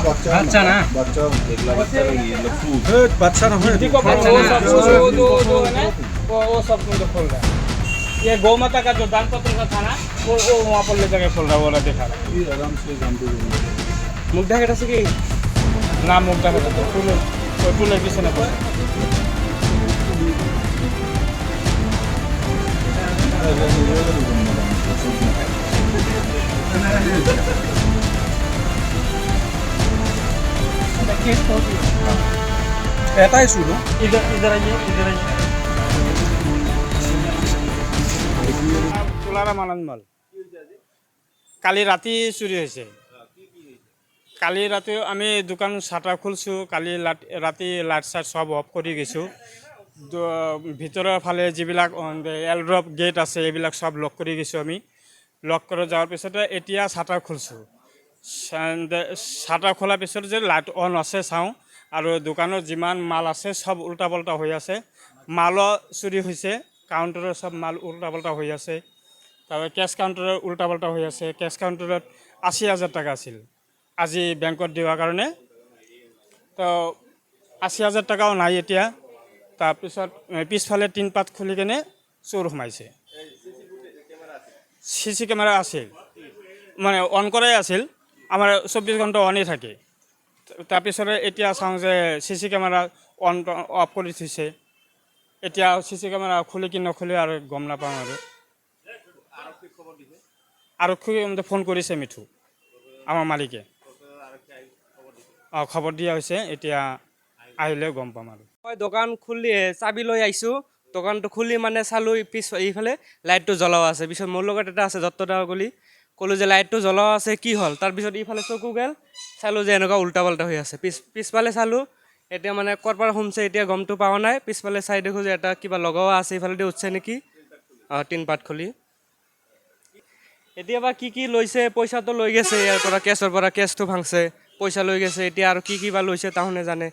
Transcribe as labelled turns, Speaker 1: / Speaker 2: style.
Speaker 1: বাচ্চা না
Speaker 2: বাচ্চা নহয়
Speaker 1: वो सब तुमको खोल रहा है ये गौ माता का जो दान पत्र का था ना वो वहाँ पर ले जाके खोल रहा है वो वाला दिखा रहा है
Speaker 2: आराम से जानते
Speaker 1: मुख ढाके था कि ना मुख ढाके था तो टूले किसी ने बोला
Speaker 2: এটাই শুনো
Speaker 1: इधर इधर आइए তোলারা মালানমাল কালি ৰাতি চুৰি হৈছে কালি ৰাতি আমি দোকান শাটাৰ খুলিছোঁ কালি ৰাতি লাইট চাইট চব অফ কৰি গৈছোঁ ভিতৰৰ ফালে যিবিলাক এলড্ৰপ গেট আছে এইবিলাক চব লক কৰি গৈছোঁ আমি লক কৰি যোৱাৰ পিছতে এতিয়া শাটাৰ খুলিছোঁ শাটাৰ খোলাৰ পিছত যে লাইট অন আছে চাওঁ আৰু দোকানত যিমান মাল আছে চব উল্টা পাল্টা হৈ আছে মালো চুৰি হৈছে কাউণ্টাৰৰ চব মাল উল্টা পাল্টা হৈ আছে তাৰপৰা কেছ কাউণ্টাৰৰ উল্টা পাল্টা হৈ আছে কেছ কাউণ্টাৰত ৮০,০০০ টকা আছিল আজি বেংকত দিয়াৰ কাৰণে তো ৮০,০০০ টকাও নাই এতিয়া তাৰপিছত পিছফালে টিনপাত খুলি কেনে চোৰ সোমাইছে CC কেমেৰা আছিল মানে অন কৰাই আছিল আমাৰ ২৪ ঘণ্টা অনেই থাকে তাৰপিছতে এতিয়া চাওঁ যে CC কেমেৰা অন অফ কৰি থৈছে এতিয়া CC কেমেৰা খুলি কি নখুলি আৰু গম নাপাওঁ আৰু আৰক্ষী ফোন কৰিছে মিঠু আমাৰ মালিকে খবৰ দিয়া হৈছে এতিয়া আহিলে গম পাম আৰু
Speaker 3: মই দোকান খুলি চাবি লৈ আহিছোঁ দোকানটো খুলি মানে চালোঁ এইফালে লাইটটো জ্বলাও আছে পিছত মোৰ লগত এটা আছে দত্তদা গলি ক'লোঁ যে লাইটটো জ্বলাও আছে কি হ'ল তাৰপিছত ইফালে চকু গ'ল চালোঁ যে এনেকুৱা উল্টা পাল্টা হৈ আছে পিছফালে চালোঁ এতিয়া মানে ক'ৰ পৰা সোমছে এতিয়া গমটো পোৱা নাই পিছফালে চাই দেখোঁ যে এটা কিবা লগোৱা আছে ইফালেদি উঠছে নেকি টিনপাত খুলি এতিয়া বা কি লৈছে পইচাটো লৈ গৈছে ইয়াৰ পৰা কেছৰ পৰা কেছটো ভাঙছে পইচা লৈ গৈছে এতিয়া আৰু কি বা লৈছে তাহোনে জানে